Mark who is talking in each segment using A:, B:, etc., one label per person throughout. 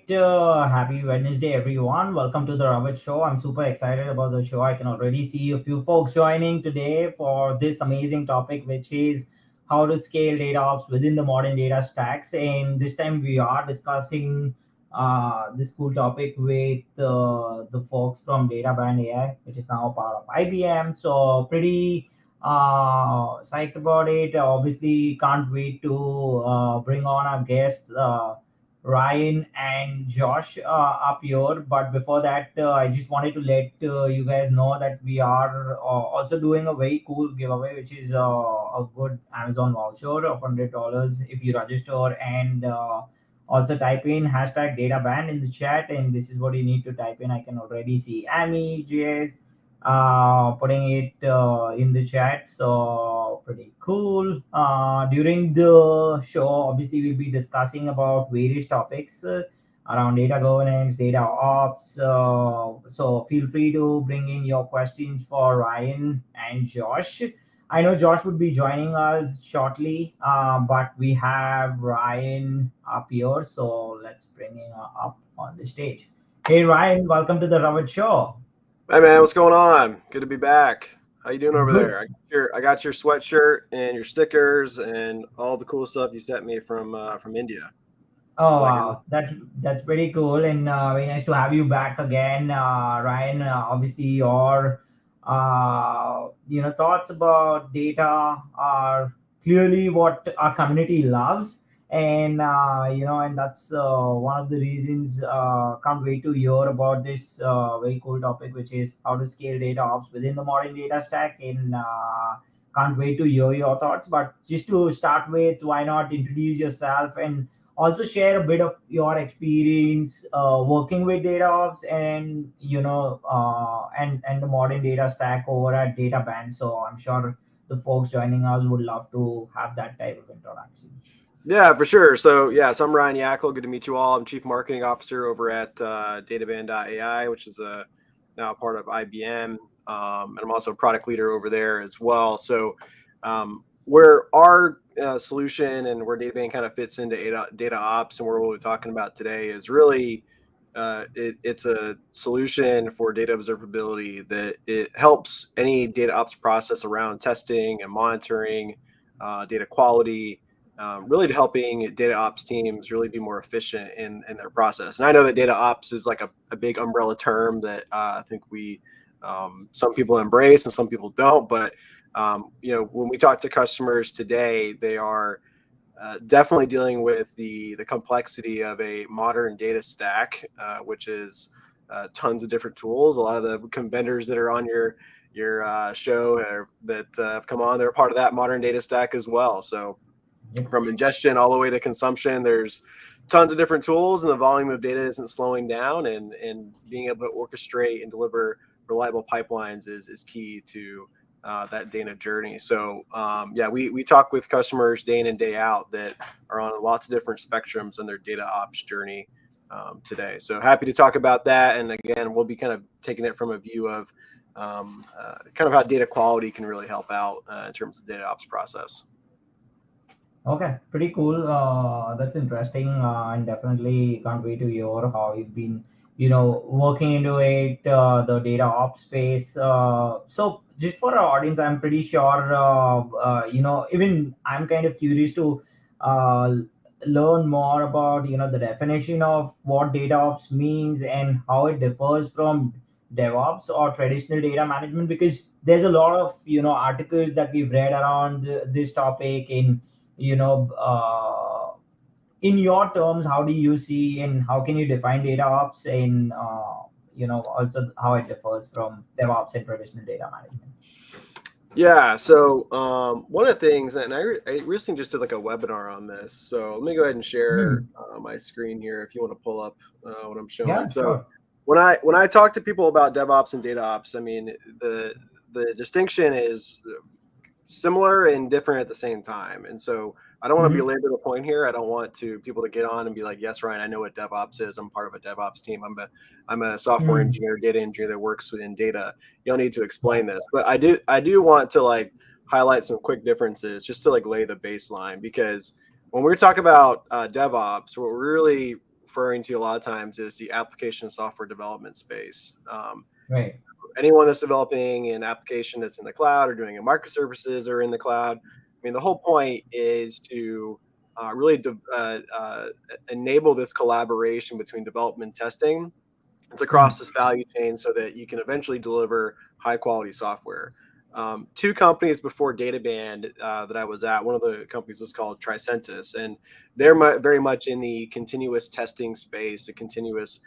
A: Happy Wednesday, everyone. Welcome to the Robert Show. I'm super excited about the show. I can already see a few folks joining today for this amazing topic, which is how to scale data ops within the modern data stacks. And this time we are discussing this cool topic with the folks from Databand AI, which is now part of IBM. So pretty psyched about it. Obviously, can't wait to bring on our guests. Ryan and Josh up here. But before that, I just wanted to let you guys know that we are also doing a very cool giveaway, which is a good Amazon voucher of $100 if you register and also type in hashtag databand in the chat. And this is what you need to type in. I can already see Amy, JS, putting it in the chat. So pretty cool. During the show, obviously we'll be discussing about various topics around data governance, data ops. So feel free to bring in your questions for Ryan and Josh. I know Josh would be joining us shortly, but we have Ryan up here, so let's bring him up on the stage. Hey Ryan, welcome to the Robert Show.
B: Hey man, what's going on? Good to be back. How you doing over
A: Good.
B: there? I got your sweatshirt and your stickers and all the cool stuff you sent me from India.
A: Oh
B: So I can.
A: wow, that's pretty cool and very nice to have you back again, Ryan. Obviously, your thoughts about data are clearly what our community loves, and and that's one of the reasons. Can't wait to hear about this very cool topic, which is how to scale data ops within the modern data stack. And can't wait to hear your thoughts. But just to start with, why not introduce yourself and also share a bit of your experience working with data ops and and the modern data stack over at Databand. So I'm sure the folks joining us would love to have that type of introduction.
B: Yeah, for sure. So I'm Ryan Yackel. Good to meet you all. I'm Chief Marketing Officer over at Databand AI, which is now a part of IBM, and I'm also a product leader over there as well. Where our solution and where Databand kind of fits into data ops and where we'll be talking about today is really it's a solution for data observability that it helps any data ops process around testing and monitoring data quality, really helping data ops teams really be more efficient in their process. And I know that data ops is like a big umbrella term that I think some people embrace and some people don't. But when we talk to customers today, they are definitely dealing with the complexity of a modern data stack, which is tons of different tools. A lot of the vendors that are on your show that have come on, they're part of that modern data stack as well. So
A: Yep.
B: from ingestion all the way to consumption, there's tons of different tools, and the volume of data isn't slowing down. And being able to orchestrate and deliver reliable pipelines is key to that data journey. So we talk with customers day in and day out that are on lots of different spectrums on their data ops journey today. So happy to talk about that. And again, we'll be kind of taking it from a view of kind of how data quality can really help out in terms of the data ops process.
A: Okay, pretty cool. That's interesting, and definitely can't wait to hear how you've been, working into it, the data ops space. So, just for our audience, I'm pretty sure, even I'm kind of curious to uh, learn more about, the definition of what data ops means and how it differs from DevOps or traditional data management, because there's a lot of, articles that we've read around this topic in your terms, how do you see and how can you define data ops and also how it differs from DevOps and traditional data management?
B: Yeah, so one of the things, and I recently just did like a webinar on this. So let me go ahead and share
A: Hmm.
B: my screen here if you want to pull up what I'm showing.
A: Yeah,
B: So
A: sure.
B: when I talk to people about DevOps and data ops, I mean the distinction is similar and different at the same time. And so I don't want to
A: Hmm.
B: belabor the point here. I don't want people to get on and be like, "Yes, Ryan, I know what DevOps is. I'm part of a DevOps team. I'm a software
A: Hmm.
B: engineer, data engineer that works within data. You don't need to
A: Yeah.
B: explain this." But I do want to like highlight some quick differences just to like lay the baseline, because when we talk about DevOps, what we're really referring to a lot of times is the application software development space.
A: Right.
B: Anyone that's developing an application that's in the cloud or doing a microservices or in the cloud, I mean, the whole point is to really enable this collaboration between development and testing. It's across
A: Mhm.
B: this value chain so that you can eventually deliver high quality software. Two companies before Databand that I was at, one of the companies was called Tricentis, and they're very much in the continuous testing space, the continuous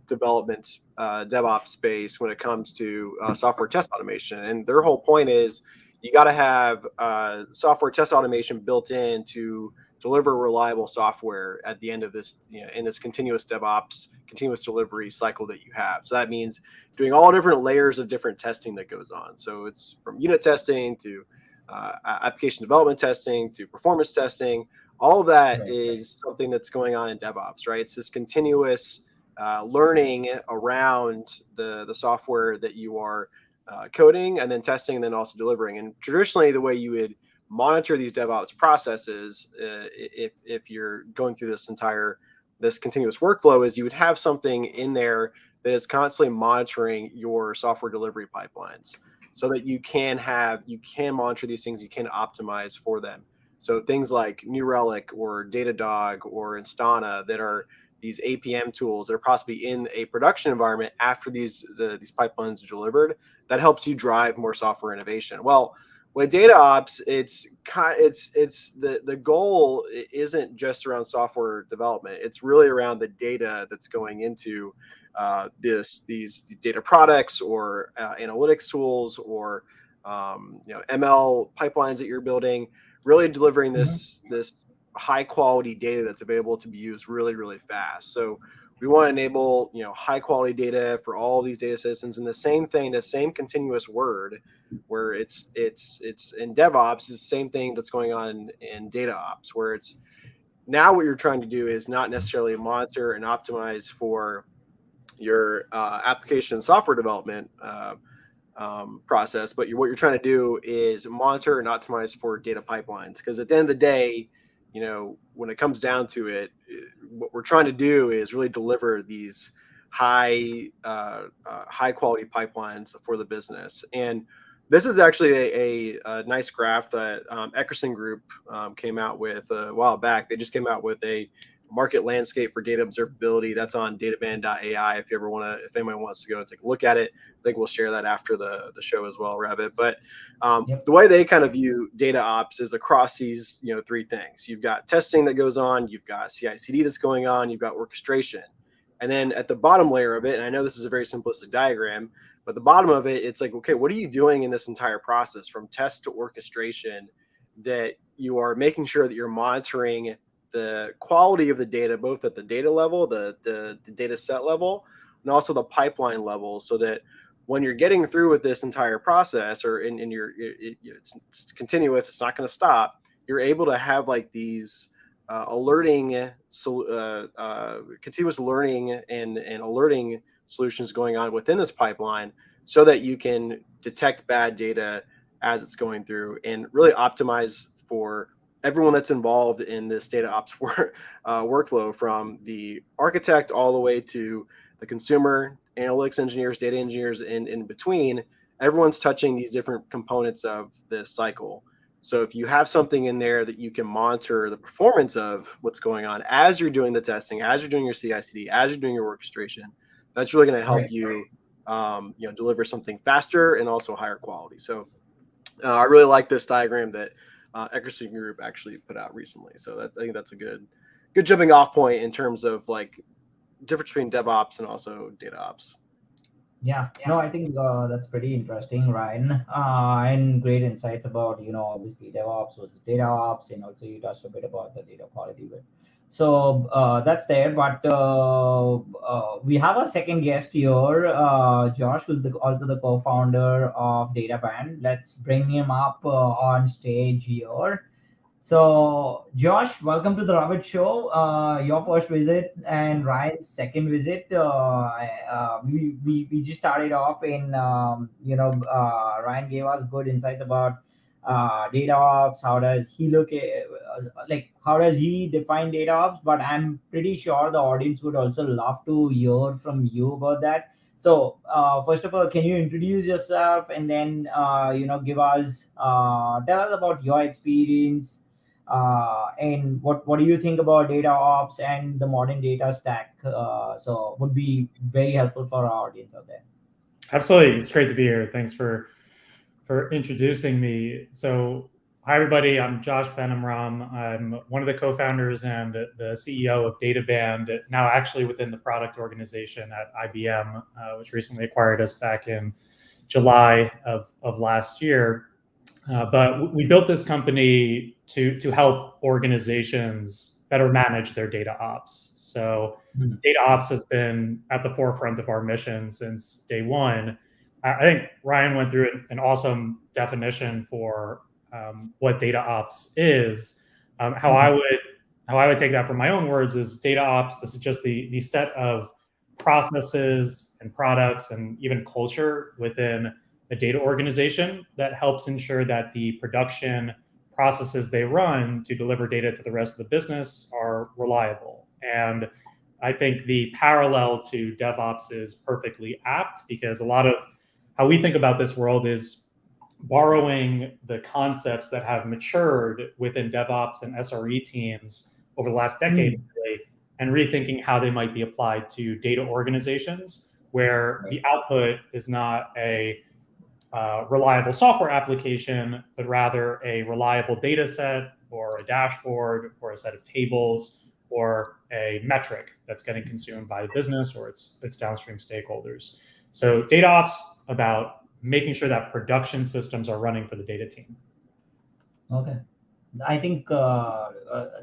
B: development, DevOps space when it comes to software test automation. And their whole point is you got to have software test automation built in to deliver reliable software at the end of this, in this continuous DevOps, continuous delivery cycle that you have. So that means doing all different layers of different testing that goes on. So it's from unit testing to application development testing to performance testing. All of that
A: Right.
B: is something that's going on in DevOps, right? It's this continuous learning around the software that you are coding and then testing and then also delivering. And traditionally, the way you would monitor these DevOps processes, if you're going through this continuous workflow, is you would have something in there that is constantly monitoring your software delivery pipelines, so that you can monitor these things, you can optimize for them. So things like New Relic or Datadog or Instana that are these APM tools that are possibly in a production environment after these pipelines are delivered, that helps you drive more software innovation. Well, with data ops, it's the goal isn't just around software development. It's really around the data that's going into these data products or analytics tools or ML pipelines that you're building. Really delivering
A: Mhm.
B: this high quality data that's available to be used really really fast. So we want to enable high quality data for all these data systems, and the same thing, the same continuous word where it's in DevOps is the same thing that's going on in data ops, where it's now what you're trying to do is not necessarily monitor and optimize for your application software development process, but what you're trying to do is monitor and optimize for data pipelines. Because at the end of the day, when it comes down to it, what we're trying to do is really deliver these high quality pipelines for the business. And this is actually a nice graph that Eckerson Group came out with a while back. They just came out with a market landscape for data observability. That's on databand.ai. If anyone wants to go and take a look at it, I think we'll share that after the show as well, Rabbit. But
A: Yep.
B: the way they kind of view data ops is across these three things. You've got testing that goes on, you've got CI/CD that's going on, you've got orchestration, and then at the bottom layer of it, and I know this is a very simplistic diagram, but the bottom of it, it's like, okay, what are you doing in this entire process from test to orchestration, that you are making sure that you're monitoring the quality of the data, both at the data level, the data set level, and also the pipeline level, so that when you're getting through with this entire process, or in your it's continuous, it's not going to stop. You're able to have like these continuous learning and alerting solutions going on within this pipeline, so that you can detect bad data as it's going through and really optimize for everyone that's involved in this data ops workflow, from the architect all the way to the consumer, analytics engineers, data engineers, and in between. Everyone's touching these different components of this cycle. So if you have something in there that you can monitor the performance of what's going on as you're doing the testing, as you're doing your CI/CD, as you're doing your orchestration, that's really going to help
A: Right.
B: you, deliver something faster and also higher quality. So I really like this diagram that Eckerson Group actually put out recently. So I think that's a good jumping off point in terms of like difference between DevOps and also data ops.
A: Yeah, no, I think that's pretty interesting, Ryan, and great insights about obviously DevOps versus data ops, and also you touched a bit about the data quality bit. So that's there, but we have a second guest here, Josh, who's also the co-founder of Databand. Let's bring him up on stage here. So, Josh, welcome to the Robert Show. Your first visit and Ryan's second visit. We just started off in, Ryan gave us good insights about data ops? How does he look at, how does he define data ops? But I'm pretty sure the audience would also love to hear from you about that. So first of all, can you introduce yourself, and then give us tell us about your experience, and what do you think about data ops and the modern data stack? So would be very helpful for our audience out there.
C: Absolutely. It's great to be here. Thanks for introducing me. So, hi, everybody. I'm Josh Benamram. I'm one of the co-founders and the CEO of Databand, now actually within the product organization at IBM, which recently acquired us back in July of last year. But we built this company to help organizations better manage their data ops. So data ops has been at the forefront of our mission since day one. I think Ryan went through an awesome definition for what data ops is. How I would take that from my own words is data ops. This is just the set of processes and products and even culture within a data organization that helps ensure that the production processes they run to deliver data to the rest of the business are reliable. And I think the parallel to DevOps is perfectly apt, because a lot of how we think about this world is borrowing the concepts that have matured within DevOps and SRE teams over the last decade, really, and rethinking how they might be applied to data organizations where the output is not a reliable software application, but rather a reliable data set or a dashboard or a set of tables or a metric that's getting consumed by the business or its downstream stakeholders. So data ops about making sure that production systems are running for the data team.
A: Okay. I think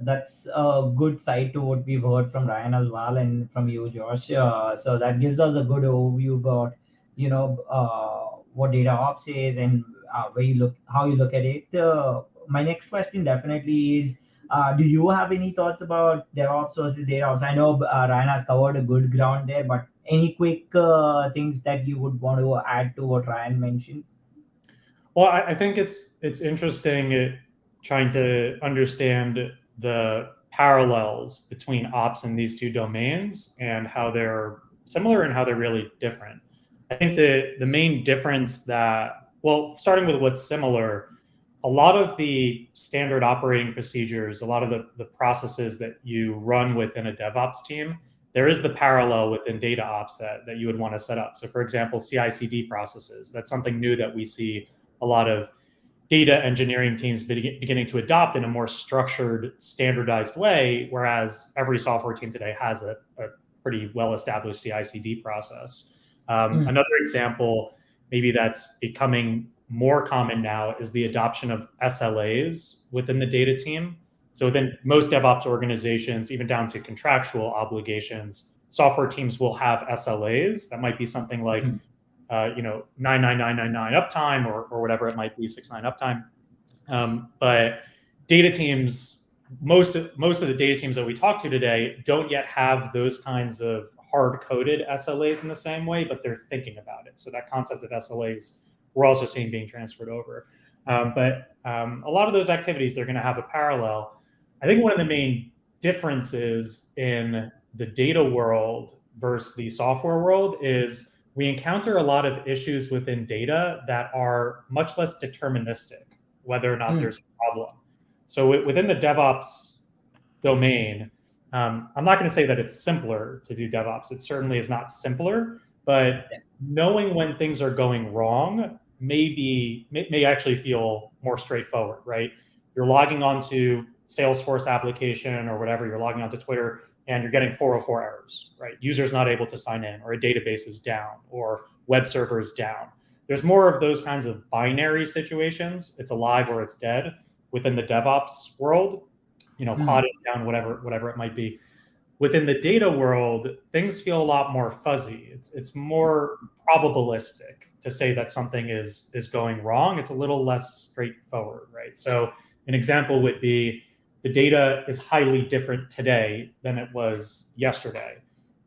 A: that's a good side to what we've heard from Ryan as well, and from you, Josh. So that gives us a good overview about what data ops is, and how you look at it. My next question definitely is, do you have any thoughts about DevOps versus data ops? I know Ryan has covered a good ground there, but any quick things that you would want to add to what Ryan mentioned?
C: Well, I think it's interesting trying to understand the parallels between ops in these two domains and how they're similar and how they're really different. I think the main difference starting with what's similar, a lot of the standard operating procedures, a lot of the processes that you run within a DevOps team, there is the parallel within data ops that you would want to set up. So for example, CI/CD processes, that's something new that we see a lot of data engineering teams beginning to adopt in a more structured, standardized way, whereas every software team today has a pretty well-established CI/CD process. Another example, maybe that's becoming more common now, is the adoption of SLAs within the data team. So within most DevOps organizations, even down to contractual obligations, software teams will have SLAs. That might be something like 99999 uptime or whatever it might be, 69 uptime. But data teams, most of the data teams that we talk to today don't yet have those kinds of hard-coded SLAs in the same way, but they're thinking about it. So that concept of SLAs, we're also seeing being transferred over. But a lot of those activities, they're going to have a parallel. I think one of the main differences in the data world versus the software world is we encounter a lot of issues within data that are much less deterministic, whether or not there's a problem. So within the DevOps domain, I'm not going to say that it's simpler to do DevOps. It certainly is not simpler, but knowing when things are going wrong may actually feel more straightforward, right? You're logging onto Salesforce application or whatever, you're logging onto Twitter, and you're getting 404 errors, right? Users not able to sign in, or a database is down, or web server is down. There's more of those kinds of binary situations. It's alive or it's dead within the DevOps world. Pod is down, whatever it might be. Within the data world, things feel a lot more fuzzy. It's more probabilistic to say that something is going wrong. It's a little less straightforward, right? So an example would be the data is highly different today than it was yesterday.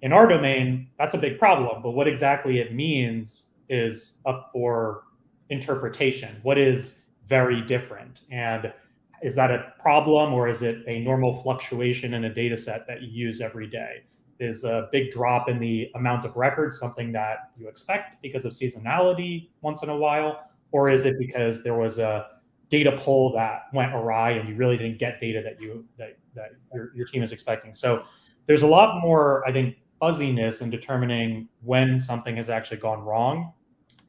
C: In our domain, that's a big problem, but what exactly it means is up for interpretation. What is very different. And is that a problem, or is it a normal fluctuation in a data set that you use every day? Is a big drop in the amount of records something that you expect because of seasonality once in a while? Or is it because there was a data pull that went awry and you really didn't get data that your team is expecting? So there's a lot more, I think, fuzziness in determining when something has actually gone wrong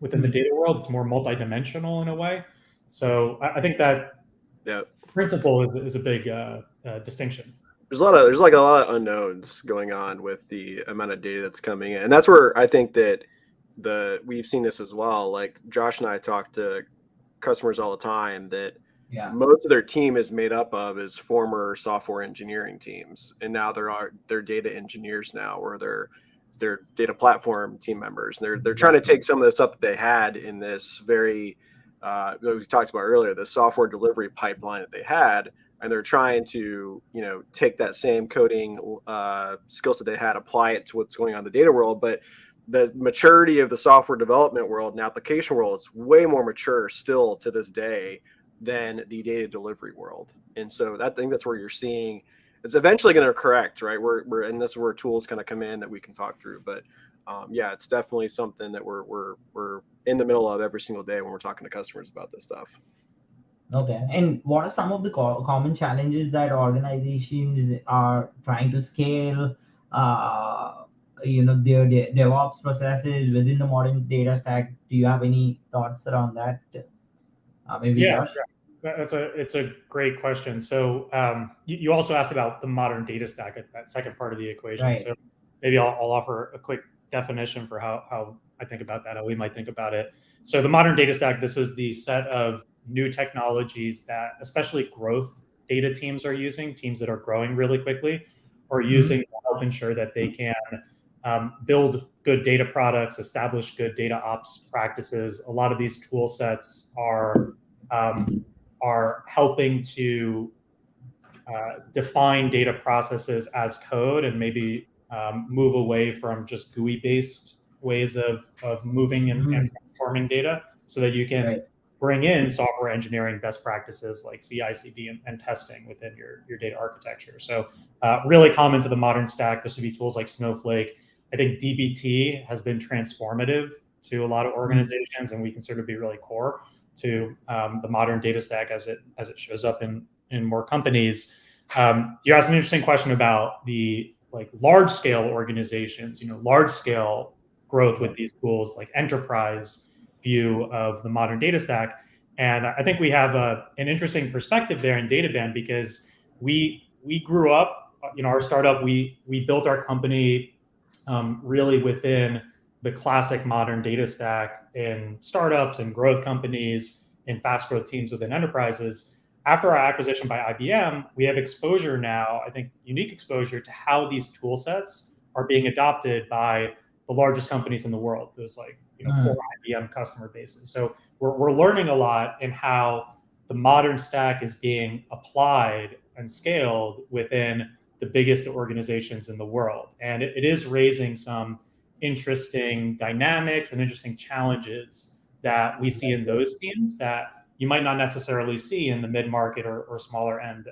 C: within the data world. It's more multidimensional in a way. So I think that principle is a big distinction.
B: There's like a lot of unknowns going on with the amount of data that's coming in, and that's where I think that we've seen this as well. Like Josh and I talk to customers all the time that most of their team is made up of is former software engineering teams, and now they're data engineers now, or they're data platform team members. And they're trying to take some of the stuff that they had in this very we talked about earlier, the software delivery pipeline that they had, and they're trying to take that same coding skills that they had, apply it to what's going on in the data world. But the maturity of the software development world and application world is way more mature still to this day than the data delivery world. And so I think that's where you're seeing it's eventually going to correct, right? We're and this is where tools kind of come in that we can talk through. But it's definitely something that we're in the middle of every single day when we're talking to customers about this stuff.
A: Okay. And what are some of the common challenges that organizations are trying to scale, their DevOps processes within the modern data stack? Do you have any thoughts around that? Maybe Josh?
C: It's a great question. So you also asked about the modern data stack, that second part of the equation.
A: Right.
C: So maybe I'll offer a quick definition for how I think about that, how we might think about it. So the modern data stack, this is the set of new technologies that especially growth data teams are using, teams that are growing really quickly, or using to help ensure that they can build good data products, establish good data ops practices. A lot of these tool sets are helping to define data processes as code and maybe move away from just GUI-based ways of moving and transforming data, so that you can bring in software engineering best practices like CI/CD and testing within your data architecture. So really common to the modern stack, this would be tools like Snowflake. I think dbt has been transformative to a lot of organizations, and we consider to be really core to the modern data stack as it shows up in more companies. You asked an interesting question about the large scale organizations, large scale growth with these tools, like enterprise view of the modern data stack. And I think we have an interesting perspective there in Databand, because we grew up, our startup, we built our company really within the classic modern data stack in startups and growth companies, in fast growth teams within enterprises. After our acquisition by IBM, we have exposure now, I think unique exposure to how these tool sets are being adopted by the largest companies in the world, those core IBM customer bases. So we're learning a lot in how the modern stack is being applied and scaled within the biggest organizations in the world. And it is raising some interesting dynamics and interesting challenges that we see in those teams that you might not necessarily see in the mid-market or smaller end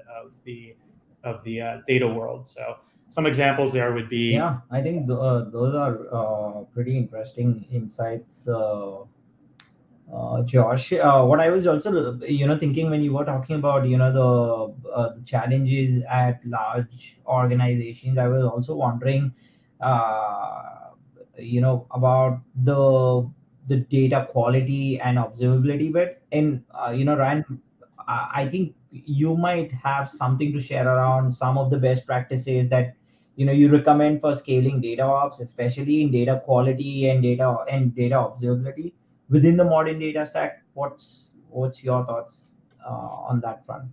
C: of the data world. So some examples there would be...
A: Yeah, I think those are pretty interesting insights, Josh. What I was also, thinking when you were talking about, the challenges at large organizations, I was also wondering, about the data quality and observability bit. And, Ryan, I think you might have something to share around some of the best practices that you recommend for scaling data ops, especially in data quality and data observability within the modern data stack. What's your thoughts on that front?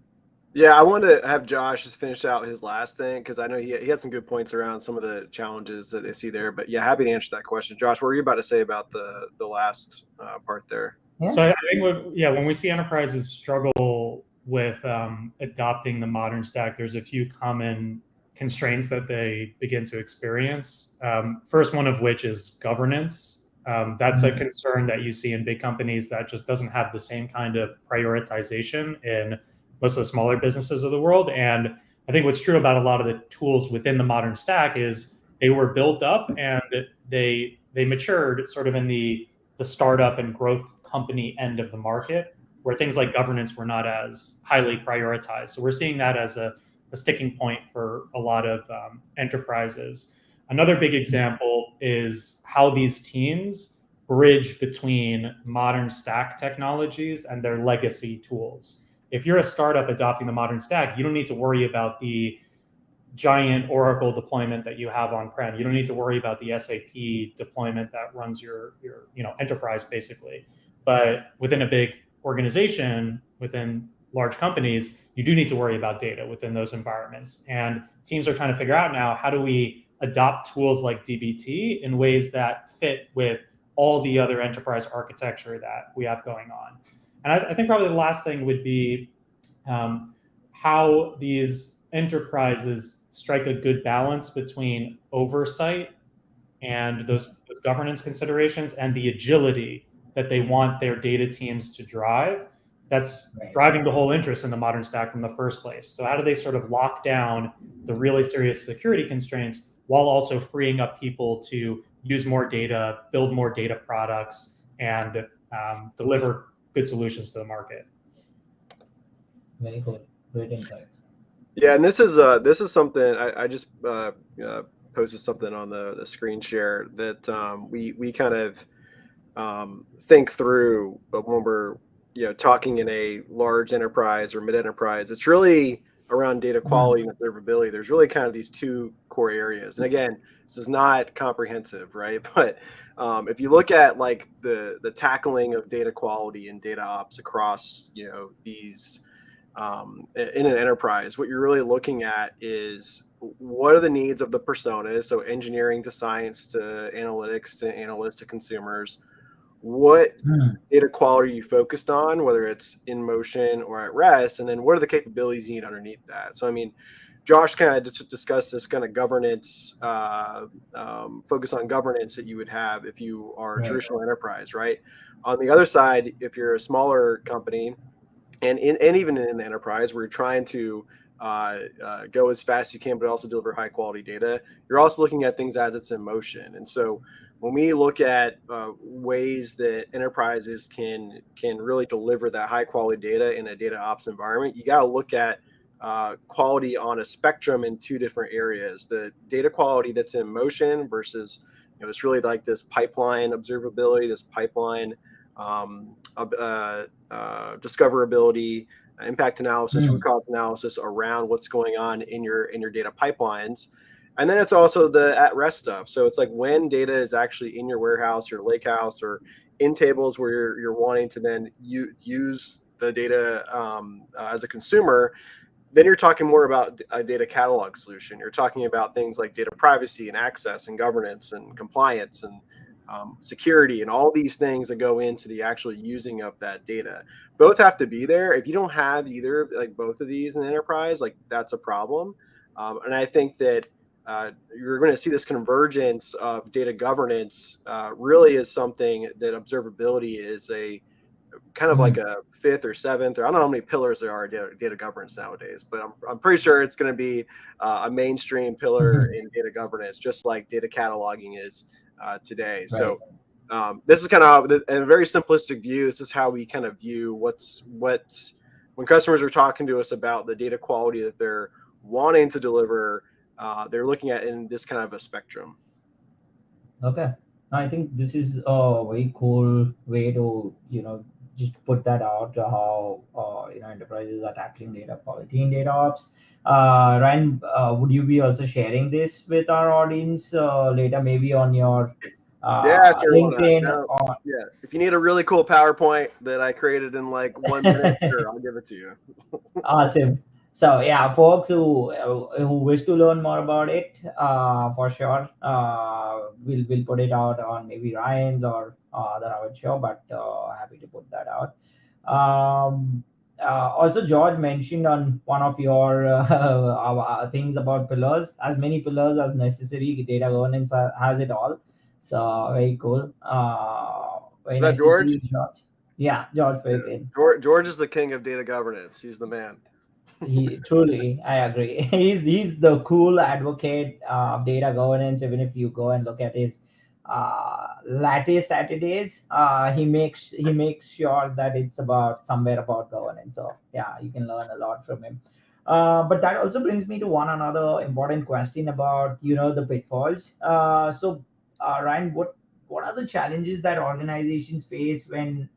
B: Yeah, I wanted to have Josh just finish out his last thing, because I know he had some good points around some of the challenges that they see there. But yeah, happy to answer that question. Josh, what were you about to say about the last part there?
A: Yeah.
C: So I think when we see enterprises struggle with adopting the modern stack, there's a few common constraints that they begin to experience. First one of which is governance. That's a concern that you see in big companies that just doesn't have the same kind of prioritization in most of the smaller businesses of the world. And I think what's true about a lot of the tools within the modern stack is they were built up and they matured sort of in the startup and growth company end of the market, where things like governance were not as highly prioritized. So we're seeing that as a sticking point for a lot of enterprises. Another big example is how these teams bridge between modern stack technologies and their legacy tools. If you're a startup adopting the modern stack, you don't need to worry about the giant Oracle deployment that you have on-prem. You don't need to worry about the SAP deployment that runs your enterprise, basically. But within a big organization, within large companies, you do need to worry about data within those environments. And teams are trying to figure out now, how do we adopt tools like DBT in ways that fit with all the other enterprise architecture that we have going on. And I think probably the last thing would be how these enterprises strike a good balance between oversight and those governance considerations and the agility that they want their data teams to drive. That's driving the whole interest in the modern stack from the first place. So how do they sort of lock down the really serious security constraints while also freeing up people to use more data, build more data products, and deliver good solutions to the market?
A: Very good. Great insights.
B: Yeah, and this is something I just posted something on the screen share that we kind of think through when we're talking in a large enterprise or mid enterprise. It's really around data quality and observability. There's really kind of these two core areas. And again, this is not comprehensive, right? But if you look at like the tackling of data quality and data ops across these in an enterprise, what you're really looking at is what are the needs of the personas, so engineering to science to analytics to analysts to consumers. What data quality you focused on, whether it's in motion or at rest, and then what are the capabilities you need underneath that. So I mean, Josh kind of just discussed this kind of governance, focus on governance that you would have if you are a traditional enterprise, right? On the other side, if you're a smaller company, and even in the enterprise where you're trying to go as fast as you can, but also deliver high quality data, you're also looking at things as it's in motion. And so when we look at ways that enterprises can really deliver that high quality data in a data ops environment, you got to look at quality on a spectrum in two different areas: the data quality that's in motion versus it's really like this pipeline observability, this pipeline discoverability, impact analysis, root cause analysis around what's going on in your data pipelines. And then it's also the at-rest stuff. So it's like when data is actually in your warehouse, your lakehouse, or in tables where you're wanting to then use the data as a consumer, then you're talking more about a data catalog solution. You're talking about things like data privacy and access and governance and compliance and security and all these things that go into the actual using of that data. Both have to be there. If you don't have either, like both of these in the enterprise, like that's a problem. And I think that you're going to see this convergence of data governance really is something that observability is a kind of like a fifth or seventh, or I don't know how many pillars there are in data governance nowadays, but I'm pretty sure it's going to be a mainstream pillar in data governance, just like data cataloging is today. Right. So this is kind of, in a very simplistic view, this is how we kind of view what's when customers are talking to us about the data quality that they're wanting to deliver, they're looking at in this kind of a spectrum.
A: Okay. I think this is a very cool way to, just put that out, how, enterprises are tackling data quality in data ops. Ryan, would you be also sharing this with our audience later, maybe on your
B: sure,
A: LinkedIn?
B: Yeah, if you need a really cool PowerPoint that I created in like 1 minute, sure, I'll give it to you.
A: Awesome. So yeah, folks who wish to learn more about it, for sure, we'll put it out on maybe Ryan's or the Robert Show, but happy to put that out. Also, George mentioned on one of your things about pillars, as many pillars as necessary. Data governance has it all. So very cool. Very
B: Is that
A: nice to see
B: George?
A: you, George. Yeah, George
B: Yeah.
A: Fagan.
B: George is the king of data governance. He's the man.
A: He truly, I agree. He's the cool advocate of data governance. Even if you go and look at his latte Saturdays, he makes sure that it's about somewhere about governance. So yeah, you can learn a lot from him. But that also brings me to one another important question about the pitfalls. Ryan, what are the challenges that organizations face when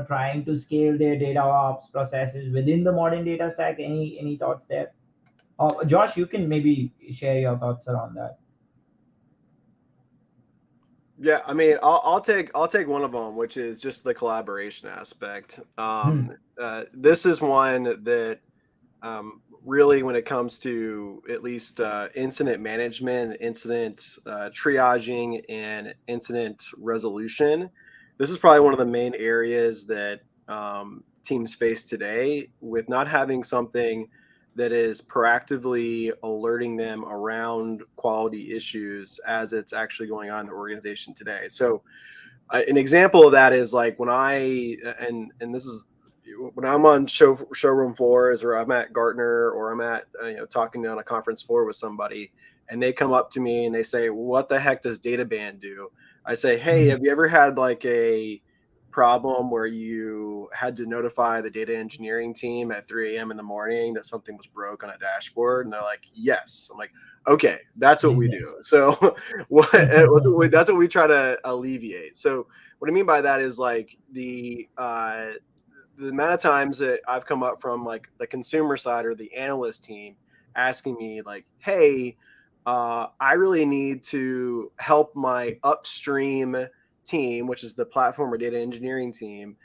A: trying to scale their data ops processes within the modern data stack? Any thoughts there? Josh, you can maybe share your thoughts around that.
B: Yeah, I mean, I'll take one of them, which is just the collaboration aspect.
A: Hmm.
B: This is one that really, when it comes to at least incident management, incident triaging, and incident resolution, this is probably one of the main areas that teams face today, with not having something that is proactively alerting them around quality issues as it's actually going on in the organization today. So an example of that is like when and this is when I'm on showroom floors, or I'm at Gartner, or I'm at talking on a conference floor with somebody, and they come up to me and they say, "What the heck does Databand do?" I say, "Hey,
A: Hmm.
B: have you ever had like a problem where you had to notify the data engineering team at 3 a.m. in the morning that something was broke on a dashboard?" And they're like, "Yes." I'm like, "Okay, that's what we do." So that's what we try to alleviate. So what I mean by that is like the amount of times that I've come up from like the consumer side or the analyst team asking me like, "Hey, I really need to help my upstream team, which is the platform or data engineering team,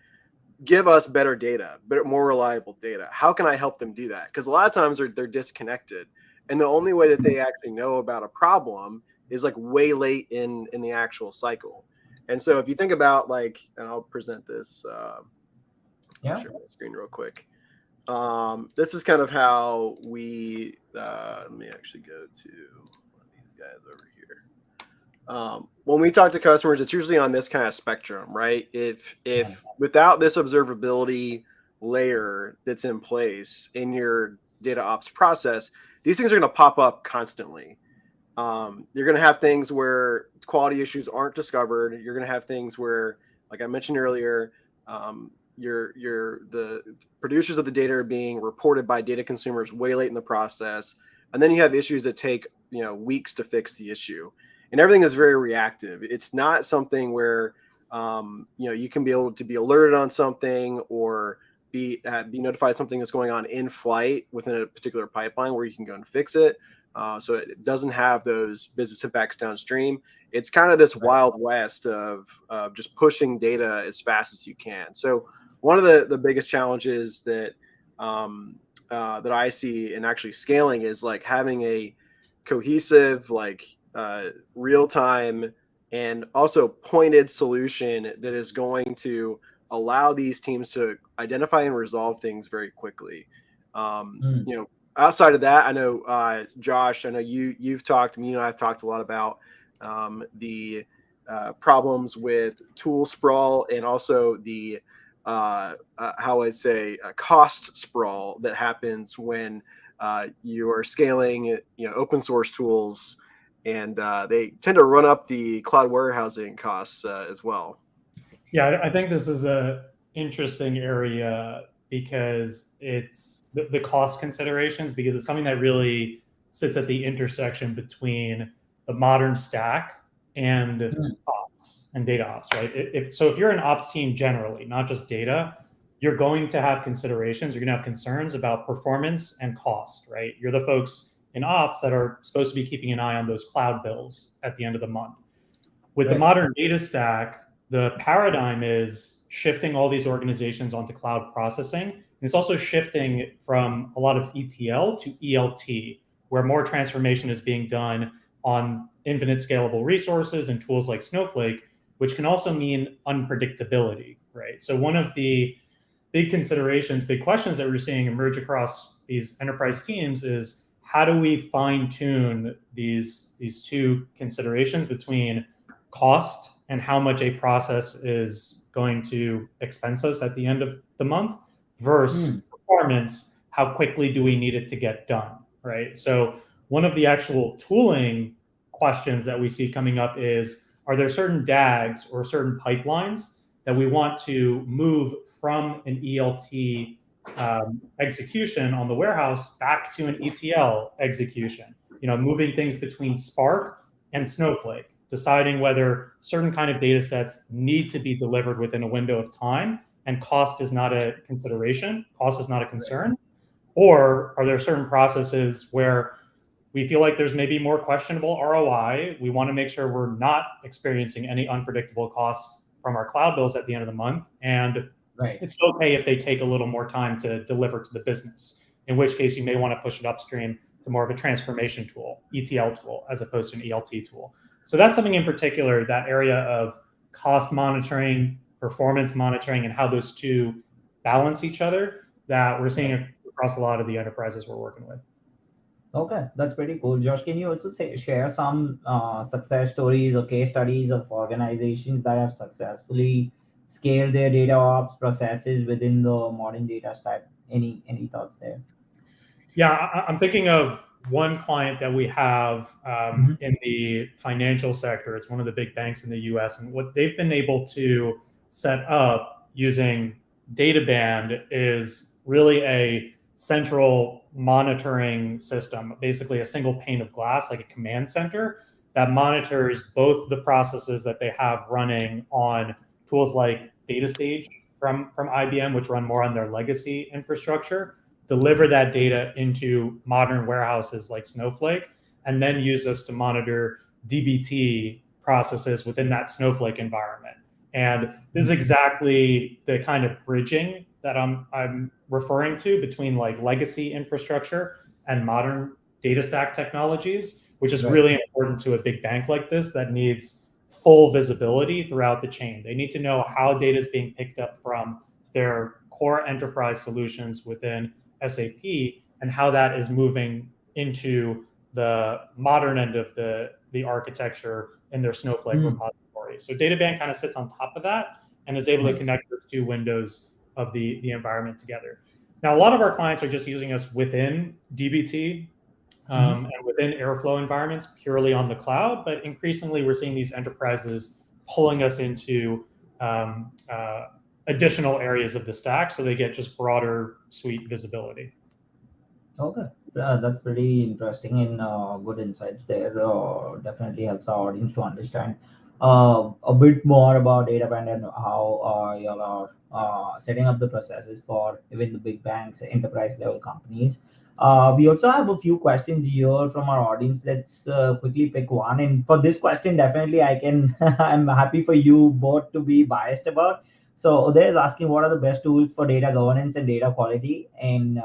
B: give us better data, better, more reliable data. How can I help them do that?" Because a lot of times they're disconnected, and the only way that they actually know about a problem is like way late in the actual cycle. And so if you think about like, and I'll present this. I'll
A: Yeah.
B: share my screen real quick. This is kind of how we. Let me actually go to one of these guys over here. When we talk to customers, it's usually on this kind of spectrum, right? If without this observability layer that's in place in your data ops process, these things are going to pop up constantly. You're going to have things where quality issues aren't discovered. You're going to have things where, like I mentioned earlier, the producers of the data are being reported by data consumers way late in the process, and then you have issues that take weeks to fix the issue, and everything is very reactive. It's not something where you can be able to be alerted on something or be notified something that's going on in flight within a particular pipeline where you can go and fix it. So it doesn't have those business impacts downstream. It's kind of this
A: Right.
B: wild west of just pushing data as fast as you can. So one of the biggest challenges that I see in actually scaling is like having a cohesive, like real time and also pointed solution that is going to allow these teams to identify and resolve things very quickly.
A: Mm.
B: Outside of that, I know Josh, I know you've talked, me and I've talked a lot about the problems with tool sprawl, and also the how I'd say cost sprawl that happens when you are scaling open source tools, and they tend to run up the cloud warehousing costs as well.
C: Yeah, I think this is a interesting area because it's the cost considerations, because it's something that really sits at the intersection between the modern stack and
A: Mm.
C: ops and data ops, right? If you're an ops team generally, not just data, you're going to have considerations. You're going to have concerns about performance and cost, right? You're the folks in ops that are supposed to be keeping an eye on those cloud bills at the end of the month. With the
A: Right.
C: modern data stack, the paradigm is shifting all these organizations onto cloud processing. And it's also shifting from a lot of ETL to ELT, where more transformation is being done on infinite scalable resources and tools like Snowflake, which can also mean unpredictability, right? So one of the big considerations, big questions that we're seeing emerge across these enterprise teams is how do we fine tune these two considerations between cost and how much a process is going to expense us at the end of the month versus performance, how quickly do we need it to get done, right? So one of the actual tooling questions that we see coming up is, are there certain DAGs or certain pipelines that we want to move from an ELT execution on the warehouse back to an ETL execution? Moving things between Spark and Snowflake, deciding whether certain kind of data sets need to be delivered within a window of time and cost is not a consideration, cost is not a concern, or are there certain processes where we feel like there's maybe more questionable ROI. We want to make sure we're not experiencing any unpredictable costs from our cloud bills at the end of the month. And it's okay if they take a little more time to deliver to the business, in which case you may want to push it upstream to more of a transformation tool, ETL tool, as opposed to an ELT tool. So that's something in particular, that area of cost monitoring, performance monitoring, and how those two balance each other, that we're seeing across a lot of the enterprises we're working with.
A: Okay, that's pretty cool. Josh, can you also share some success stories or case studies of organizations that have successfully scaled their data ops processes within the modern data stack? Any thoughts there?
C: Yeah, I'm thinking of one client that we have in the financial sector. It's one of the big banks in the US. And what they've been able to set up using Databand is really a central monitoring system, basically a single pane of glass, like a command center that monitors both the processes that they have running on tools like DataStage from IBM, which run more on their legacy infrastructure, deliver that data into modern warehouses like Snowflake, and then use us to monitor DBT processes within that Snowflake environment. And this is exactly the kind of bridging that I'm referring to between like legacy infrastructure and modern data stack technologies, which is really important to a big bank like this that needs full visibility throughout the chain. They need to know how data is being picked up from their core enterprise solutions within SAP and how that is moving into the modern end of the architecture in their Snowflake repository. So Databand kind of sits on top of that and is able to connect those two windows of the environment together. Now, a lot of our clients are just using us within DBT and within Airflow environments purely on the cloud, but increasingly we're seeing these enterprises pulling us into additional areas of the stack so they get just broader suite visibility.
A: Okay, that's pretty interesting and good insights there. Definitely helps our audience to understand a bit more about Databand and how you are setting up the processes for even the big banks, enterprise level companies. We also have a few questions here from our audience. Let's quickly pick one. And for this question, definitely I'm happy for you both to be biased about. So Uday is asking, what are the best tools for data governance and data quality? And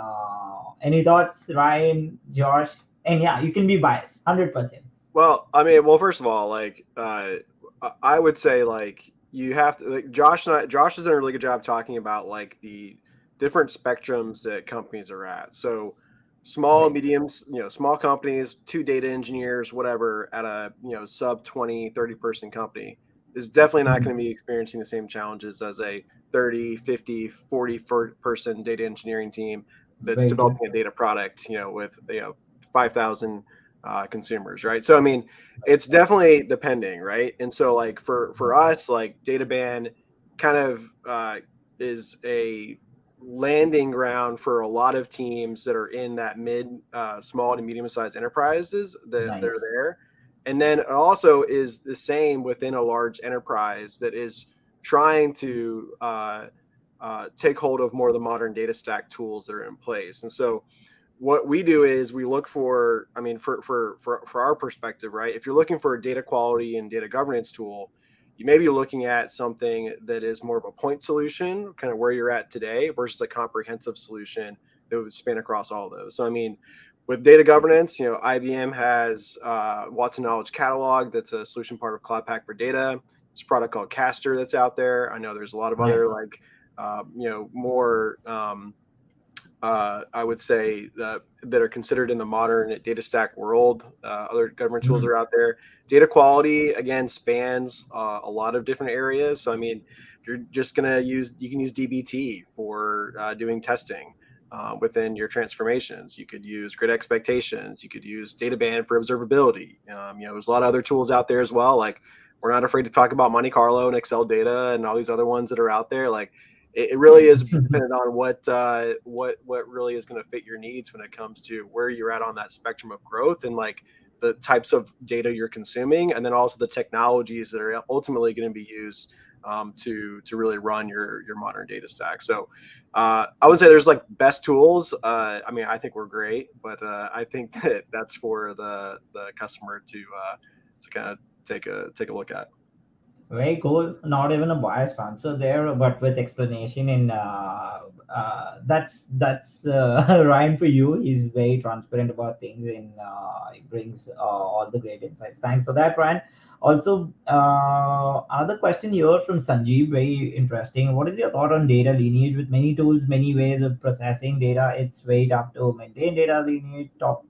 A: any thoughts, Ryan, Josh? And yeah, you can be biased, 100%.
B: Well, I mean, first of all, like I would say, like you have to. Like, Josh has done a really good job talking about like the different spectrums that companies are at. So small, mediums, small companies, 2 data engineers, whatever, at a sub 20, 30 person company is definitely not going to be experiencing the same challenges as a 30, 50, 40 person data engineering team that's developing a data product, with 5,000 consumers, right? So I mean, it's definitely depending, right? And so like for us, like Databand kind of is a landing ground for a lot of teams that are in that small to medium sized enterprises that they're there. And then it also is the same within a large enterprise that is trying to take hold of more of the modern data stack tools that are in place. And so what we do is we look for, I mean, for our perspective, right? If you're looking for a data quality and data governance tool, you may be looking at something that is more of a point solution, kind of where you're at today, versus a comprehensive solution that would span across all those. So, I mean, with data governance, IBM has Watson Knowledge Catalog. That's a solution part of Cloud Pak for Data. There's a product called Castor that's out there. I know there's a lot of other like, more I would say that are considered in the modern data stack world. Other government tools are out there. Data quality again spans a lot of different areas. So I mean, if you're just gonna use, you can use DBT for doing testing within your transformations. You could use Grid Expectations. You could use Databand for observability. There's a lot of other tools out there as well. Like, we're not afraid to talk about Monte Carlo and Excel data and all these other ones that are out there. Like, it really is dependent on what really is going to fit your needs when it comes to where you're at on that spectrum of growth, and like the types of data you're consuming, and then also the technologies that are ultimately going to be used to really run your modern data stack. So I would say there's like best tools. I mean, I think we're great, but I think that's for the customer to kind of take a look at.
A: Very cool. Not even a biased answer there, but with explanation. In that's Ryan for you. He's very transparent about things, and he brings all the great insights. Thanks for that, Ryan. Also, another question here from Sanjeev. Very interesting. What is your thought on data lineage? With many tools, many ways of processing data, it's very tough to maintain data lineage. Top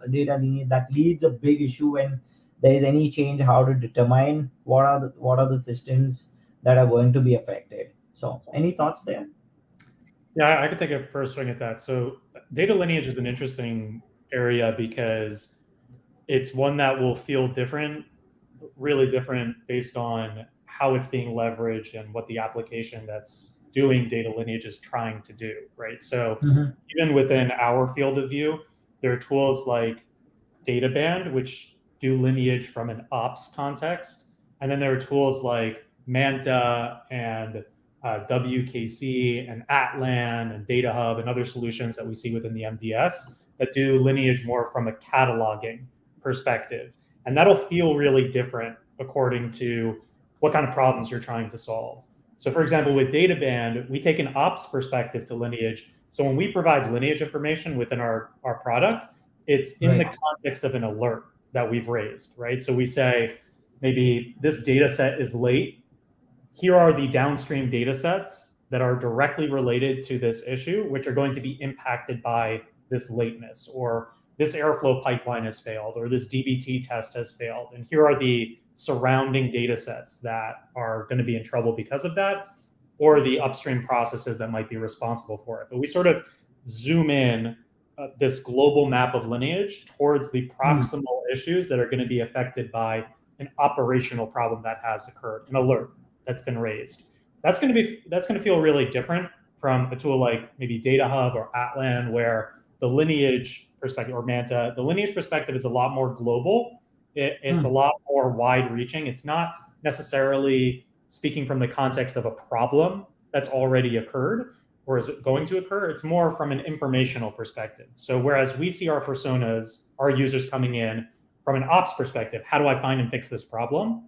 A: data lineage that leads a big issue when there is any change, how to determine what are the systems that are going to be affected. So any thoughts there?
C: Yeah, I could take a first swing at that. So data lineage is an interesting area because it's one that will feel different, really different, based on how it's being leveraged and what the application that's doing data lineage is trying to do, right? So even within our field of view, there are tools like Databand, which do lineage from an ops context. And then there are tools like Manta and WKC and Atlan and Data Hub and other solutions that we see within the MDS that do lineage more from a cataloging perspective. And that'll feel really different according to what kind of problems you're trying to solve. So for example, with Databand, we take an ops perspective to lineage. So when we provide lineage information within our product, it's in the context of an alert that we've raised, right? So we say, maybe this data set is late. Here are the downstream data sets that are directly related to this issue, which are going to be impacted by this lateness, or this Airflow pipeline has failed, or this DBT test has failed. And here are the surrounding data sets that are going to be in trouble because of that, or the upstream processes that might be responsible for it. But we sort of zoom in this global map of lineage towards the proximal issues that are going to be affected by an operational problem that has occurred, an alert that's been raised. That's going to feel really different from a tool like maybe Data Hub or Atlan, where the lineage perspective, or Manta, the lineage perspective is a lot more global. It's a lot more wide-reaching. It's not necessarily speaking from the context of a problem that's already occurred, or is it going to occur? It's more from an informational perspective. So whereas we see our personas, our users coming in from an ops perspective, how do I find and fix this problem?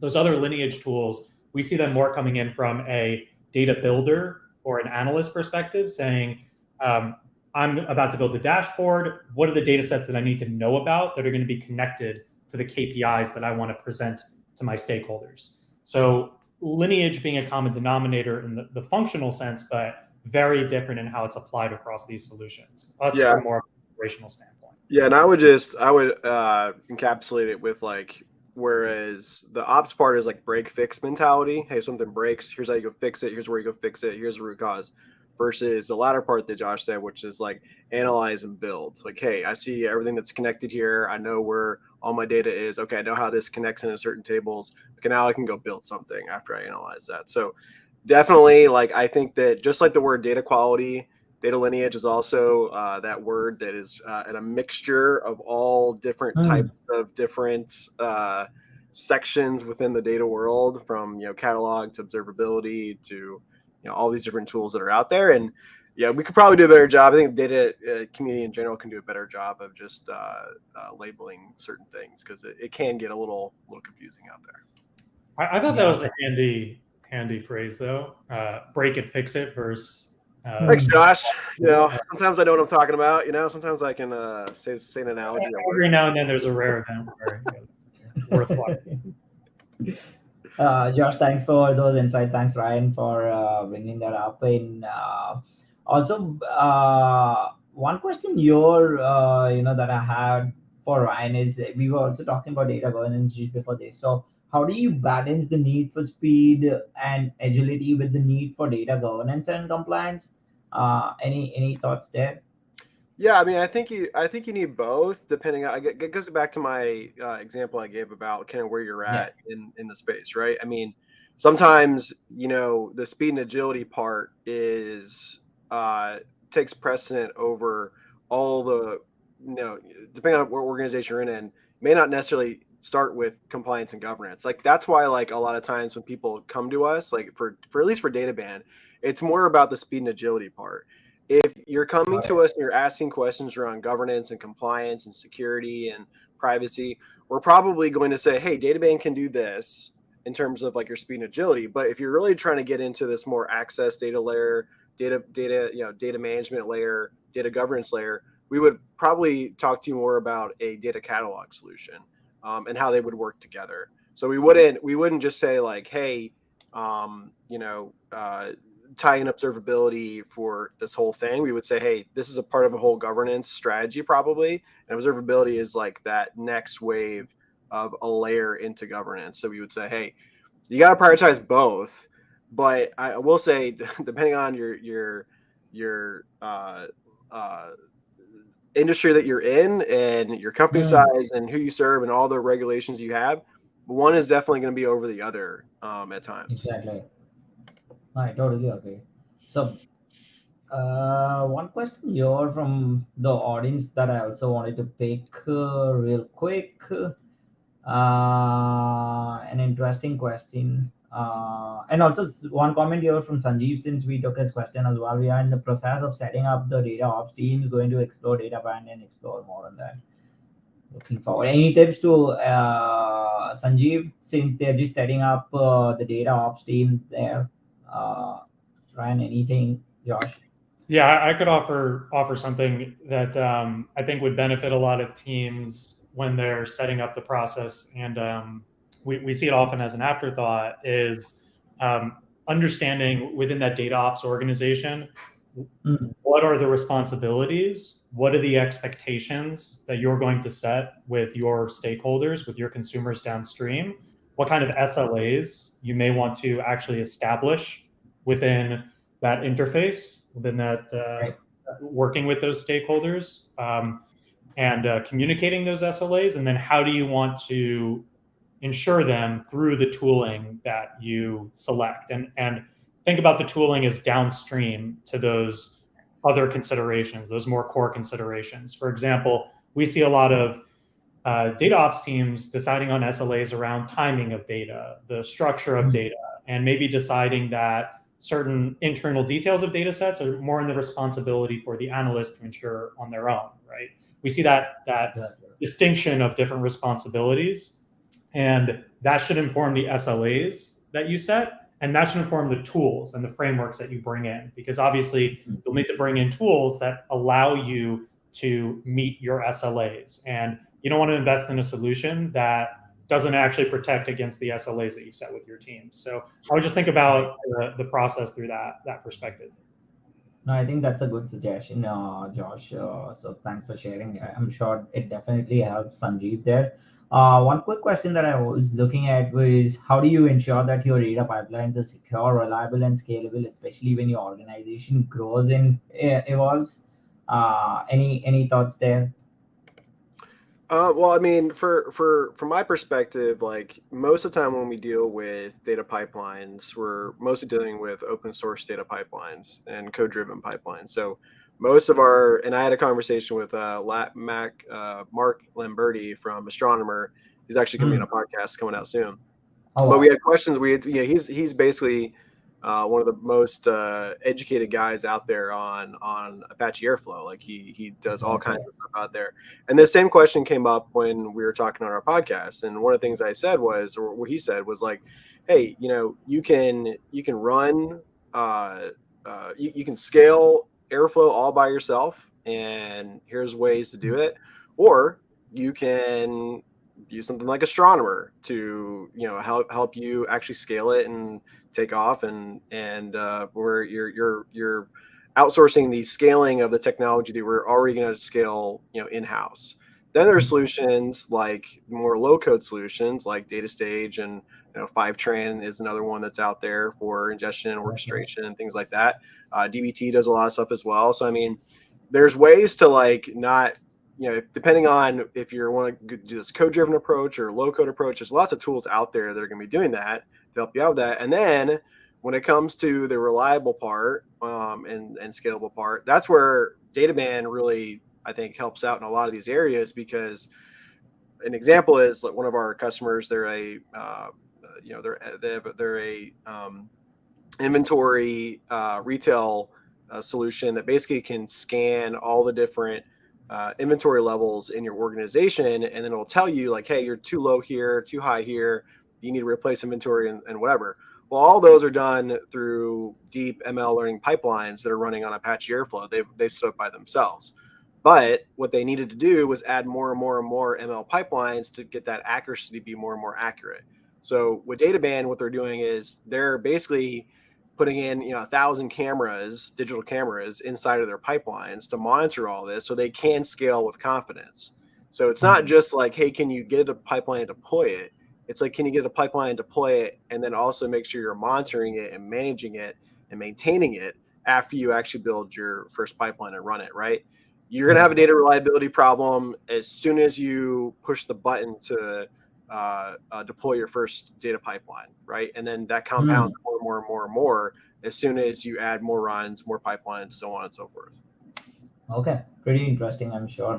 C: Those other lineage tools, we see them more coming in from a data builder or an analyst perspective, saying, I'm about to build a dashboard. What are the data sets that I need to know about that are going to be connected to the KPIs that I want to present to my stakeholders? So lineage being a common denominator in the functional sense, but very different in how it's applied across these solutions. Us from a more operational standpoint.
B: Yeah, and I would encapsulate it with like, whereas the ops part is like break fix mentality. Hey, something breaks, here's how you go fix it, here's where you go fix it, here's the root cause. Versus the latter part that Josh said, which is like analyze and build. Like, hey, I see everything that's connected here. I know where all my data is. Okay, I know how this connects into certain tables. Okay, now I can go build something after I analyze that. So definitely, like, I think that just like the word data quality, data lineage is also that word that is in a mixture of all different types of different sections within the data world, from catalog to observability to all these different tools that are out there. And yeah, we could probably do a better job. I think the data community in general can do a better job of just labeling certain things, because it can get a little confusing out there.
C: I thought that was a handy phrase, though. Break it, fix it versus.
B: Thanks, Josh. Sometimes I know what I'm talking about. Sometimes I can say an analogy.
C: Every now and then there's a rare event where worthwhile.
A: Josh, thanks for those insights. Thanks, Ryan, for bringing that up. Also, one question that I had for Ryan is we were also talking about data governance just before this. So, how do you balance the need for speed and agility with the need for data governance and compliance? Any thoughts there?
B: Yeah, I mean, I think you need both. Depending on, it goes back to my example I gave about kind of where you're
A: Yeah.
B: at in the space, right? I mean, sometimes the speed and agility part is uh, takes precedent over all the you know depending on what organization you're in, may not necessarily start with compliance and governance. Like that's why, like a lot of times when people come to us, like for at least for Databand, it's more about the speed and agility part. If you're coming
A: Got
B: to
A: it.
B: us and you're asking questions around governance and compliance and security and privacy, we're probably going to say, hey, Databand can do this in terms of like your speed and agility. But if you're really trying to get into this more access data layer, data management layer, data governance layer, we would probably talk to you more about a data catalog solution, and how they would work together. So we wouldn't just say like, hey, um, you know, uh, tie in observability for this whole thing. We would say, hey, this is a part of a whole governance strategy, probably. And observability is like that next wave of a layer into governance. So we would say, hey, you got to prioritize both. But I will say, depending on your uh, industry that you're in and your company
A: Hmm.
B: size and who you serve and all the regulations you have, one is definitely going to be over the other at times.
A: Exactly. I totally agree. So, one question here from the audience that I also wanted to pick real quick. An interesting question. And also one comment here from Sanjeev, since we took his question as well. We are in the process of setting up the data ops teams, going to explore data band and explore more on that. Looking forward. Any tips to Sanjeev, since they're just setting up the data ops team there? Uh, Ryan, anything? Josh?
C: Yeah, I could offer something that I think would benefit a lot of teams when they're setting up the process, and we see it often as an afterthought. Is understanding within that data ops organization,
A: Mm,
C: what are the responsibilities, what are the expectations that you're going to set with your stakeholders, with your consumers downstream, what kind of SLAs you may want to actually establish within that interface, within that
A: right.
C: working with those stakeholders, and communicating those SLAs, and then how do you want to ensure them through the tooling that you select, and think about the tooling as downstream to those other considerations, those more core considerations. For example, we see a lot of data ops teams deciding on SLAs around timing of data, the structure of
A: Mm,
C: data, and maybe deciding that certain internal details of data sets are more in the responsibility for the analyst to ensure on their own, right? We see that
A: exactly.
C: distinction of different responsibilities, and that should inform the SLAs that you set, and that should inform the tools and the frameworks that you bring in, because obviously
A: Mm.
C: you'll need to bring in tools that allow you to meet your SLAs. And you don't want to invest in a solution that doesn't actually protect against the SLAs that you've set with your team. So I would just think
A: Right.
C: about the process through that perspective.
A: No, I think that's a good suggestion, Josh. So thanks for sharing. I'm sure it definitely helps Sanjeev there. One quick question that I was looking at was how do you ensure that your data pipelines are secure, reliable, and scalable, especially when your organization grows and evolves? Any thoughts there?
B: Well, I mean, for from my perspective, like most of the time when we deal with data pipelines, we're mostly dealing with open source data pipelines and code driven pipelines. So most of our, and I had a conversation with Mark Lamberti from Astronomer. He's actually going to be
A: Hmm.
B: on a podcast coming out soon.
A: Oh
B: But we
A: wow.
B: had questions. He's basically one of the most educated guys out there on Apache Airflow. Like he does all kinds
A: Exactly.
B: of stuff out there. And the same question came up when we were talking on our podcast. And one of the things I said was, or what he said was like, hey, you can run you can scale Airflow all by yourself, and here's ways to do it, or you can use something like Astronomer to help you actually scale it and take off, and where your outsourcing the scaling of the technology that we're already going to scale, in-house. Then there are solutions like more low-code solutions like DataStage, and Fivetran is another one that's out there for ingestion and orchestration and things like that. dbt does a lot of stuff as well. So I mean, there's ways to not, depending on if you want to do this code-driven approach or low-code approach, there's lots of tools out there that are going to be doing that to help you out with that. And then when it comes to the reliable part and scalable part, that's where Databand really, I think, helps out in a lot of these areas, because an example is like one of our customers, they're a inventory retail solution that basically can scan all the different inventory levels in your organization, and then it will tell you like, hey, you're too low here, too high here, you need to replace inventory and whatever. Well, all those are done through deep ML learning pipelines that are running on Apache Airflow. They stood by themselves. But what they needed to do was add more and more and more ML pipelines to get that accuracy to be more and more accurate. So with Databand, what they're doing is they're basically putting in 1,000 cameras, digital cameras inside of their pipelines to monitor all this so they can scale with confidence. So it's not just like, hey, can you get a pipeline and deploy it? It's like, can you get a pipeline and deploy it, and then also make sure you're monitoring it and managing it and maintaining it after you actually build your first pipeline and run it, right? You're going to have a data reliability problem as soon as you push the button to deploy your first data pipeline, right? And then that compounds more and more and more and more as soon as you add more runs, more pipelines, so on and so forth.
A: Okay, pretty interesting. I'm sure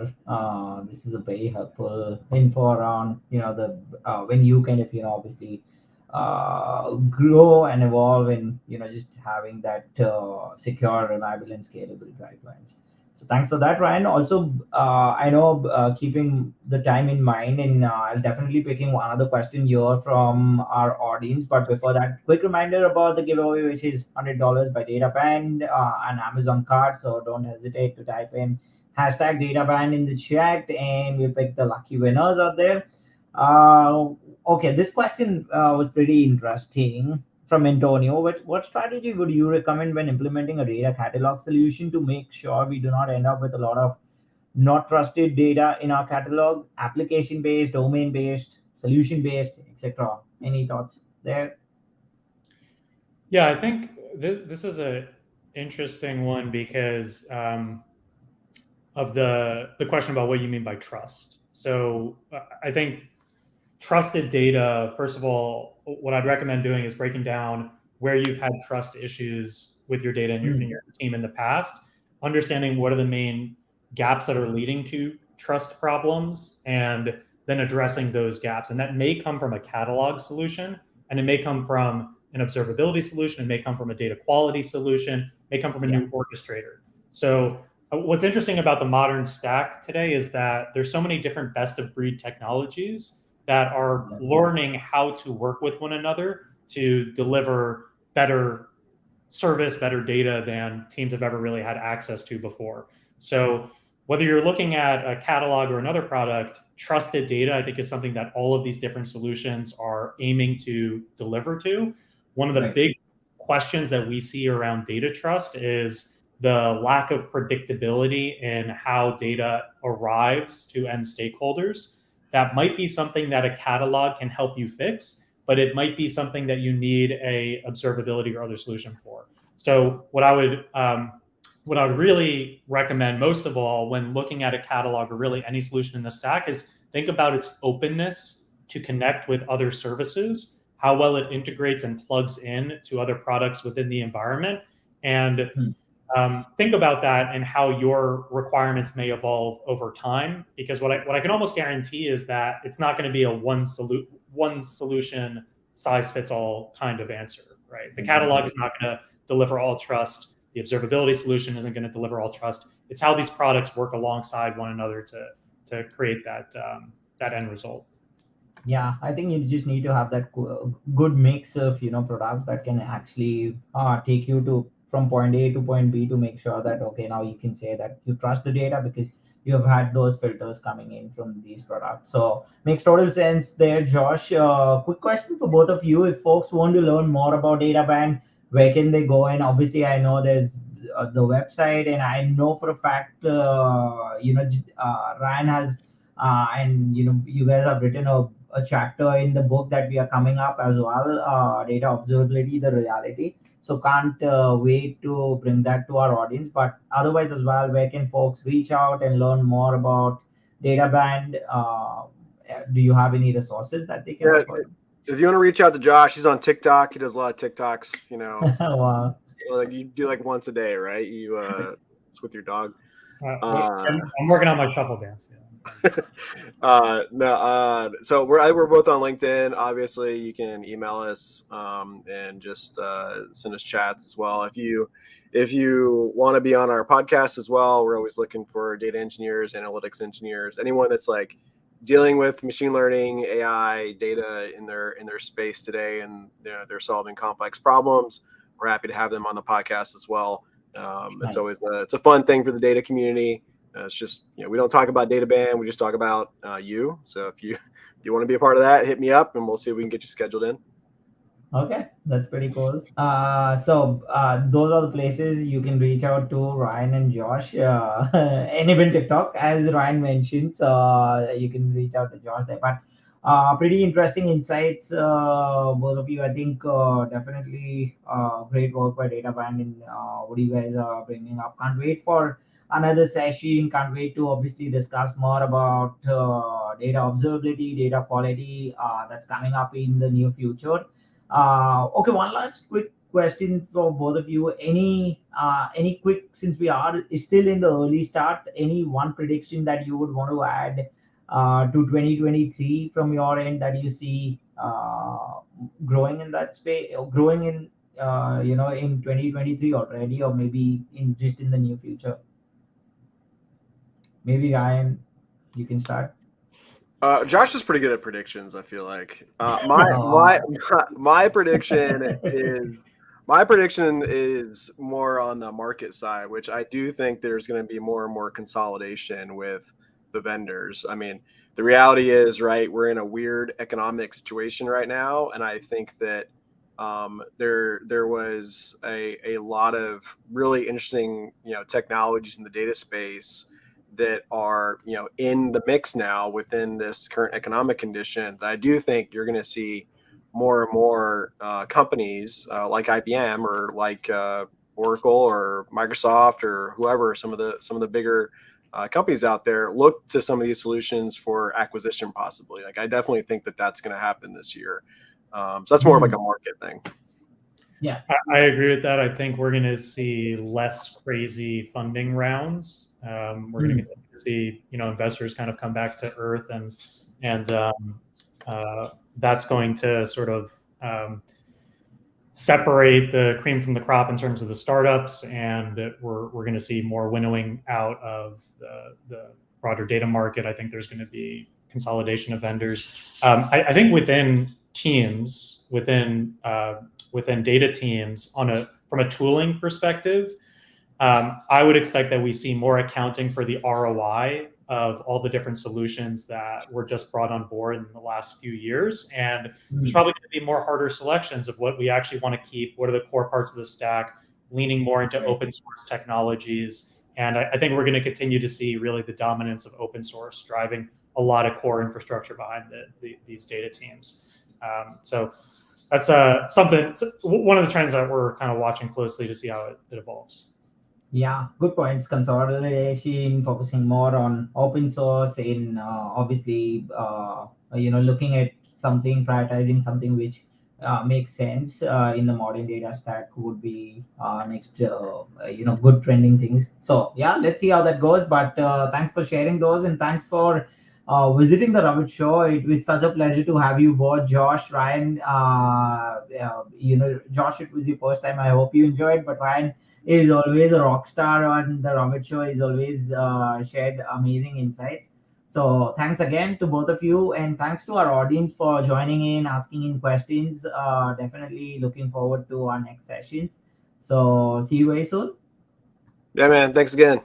A: this is a very helpful info around the when you kind of obviously grow and evolve in just having that secure, reliable, and scalable guidelines. So thanks for that, Ryan. Also, I know keeping the time in mind, and I'll definitely picking one other question here from our audience. But before that, quick reminder about the giveaway, which is $100 by Databand, an Amazon card. So don't hesitate to type in hashtag Databand in the chat, and we'll pick the lucky winners out there. Okay, this question was pretty interesting from Antonio. What strategy would you recommend when implementing a data catalog solution to make sure we do not end up with a lot of not trusted data in our catalog, application-based, domain-based, solution-based, etc.? Any thoughts there?
C: Yeah, I think this is an interesting one because of the question about what you mean by trust. So I think trusted data, first of all, what I'd recommend doing is breaking down where you've had trust issues with your data and your team in the past, understanding what are the main gaps that are leading to trust problems, and then addressing those gaps. And that may come from a catalog solution, and it may come from an observability solution, it may come from a data quality solution, it may come from a new orchestrator. So what's interesting about the modern stack today is that there's so many different best of breed technologies that are learning how to work with one another to deliver better service, better data than teams have ever really had access to before. So whether you're looking at a catalog or another product, trusted data, I think, is something that all of these different solutions are aiming to deliver to. One of the big questions that we see around data trust is the lack of predictability in how data arrives to end stakeholders. That might be something that a catalog can help you fix, but it might be something that you need a observability or other solution for. So what I would really recommend most of all when looking at a catalog or really any solution in the stack is think about its openness to connect with other services, how well it integrates and plugs in to other products within the environment, and think about that and how your requirements may evolve over time. Because what I can almost guarantee is that it's not going to be a one solution size fits all kind of answer, right? The catalog is not going to deliver all trust. The observability solution isn't going to deliver all trust. It's how these products work alongside one another to create that end result.
A: Yeah, I think you just need to have that good mix of products that can actually take you to from point A to point B to make sure that now you can say that you trust the data because you have had those filters coming in from these products. So makes total sense there, Josh. Quick question for both of you: if folks want to learn more about Databand, where can they go? And obviously, I know there's the website, and I know for a fact, Ryan has, and you guys have written a chapter in the book that we are coming up as well, data observability, the reality. So can't wait to bring that to our audience. But otherwise as well, where can folks reach out and learn more about Databand? Do you have any resources that they can offer?
B: If you want to reach out to Josh, he's on TikTok. He does a lot of TikToks.
A: Wow.
B: Like you do like once a day, right? It's with your dog.
C: I'm working on my shuffle dance.
B: No. So we're both on LinkedIn. Obviously, you can email us and just send us chats as well. If you want to be on our podcast as well, we're always looking for data engineers, analytics engineers, anyone that's like dealing with machine learning, AI, data in their space today, and they're solving complex problems. We're happy to have them on the podcast as well. It's always it's a fun thing for the data community. It's just we don't talk about Databand, we just talk about you. So if you want to be a part of that, hit me up and we'll see if we can get you scheduled in.
A: Okay, that's pretty cool. So those are the places you can reach out to Ryan and Josh. And even TikTok, as Ryan mentioned, you can reach out to Josh there. But pretty interesting insights, both of you. I think definitely great work by Databand in what you guys are bringing up. Can't wait for another session. Can't wait to obviously discuss more about data observability, data quality that's coming up in the near future. Okay, one last quick question for both of you. Any quick, since we are still in the early start, any one prediction that you would want to add to 2023 from your end that you see growing in that space, growing in in 2023 already, or maybe in the near future? Maybe Ryan, you can start.
B: Josh is pretty good at predictions. I feel like my prediction is more on the market side, which I do think there's going to be more and more consolidation with the vendors. I mean, the reality is, right, we're in a weird economic situation right now, and I think that there was a lot of really interesting technologies in the data space that are in the mix now within this current economic condition. That I do think you're going to see more and more companies like IBM or like Oracle or Microsoft or whoever, some of the bigger companies out there look to some of these solutions for acquisition possibly. Like I definitely think that that's going to happen this year. So that's more of like a market thing.
A: Yeah,
C: I agree with that. I think we're going to see less crazy funding rounds. We're going to continue to see, investors kind of come back to earth, and that's going to sort of separate the cream from the crop in terms of the startups, and we're going to see more winnowing out of the broader data market. I think there's going to be consolidation of vendors. I think within teams, within data teams, from a tooling perspective, I would expect that we see more accounting for the ROI of all the different solutions that were just brought on board in the last few years. And there's probably going to be more harder selections of what we actually want to keep, what are the core parts of the stack, leaning more into open source technologies. And I think we're going to continue to see really the dominance of open source driving a lot of core infrastructure behind these data teams. So that's one of the trends that we're kind of watching closely to see how it evolves.
A: Yeah, good points. Consolidation, focusing more on open source, in obviously looking at something, prioritizing something which makes sense in the modern data stack would be next good trending things. So yeah, let's see how that goes. But thanks for sharing those, and thanks for visiting the Rabbit Show. It was such a pleasure to have you both, Josh, Ryan. Josh, it was your first time. I hope you enjoyed, but Ryan is always a rock star on the Robert Show. He's always shared amazing insights. So thanks again to both of you, and thanks to our audience for joining in, asking in questions. Definitely looking forward to our next sessions. So see you very soon.
B: Yeah, man. Thanks again.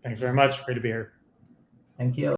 C: Thanks very much. Great to be here.
A: Thank you.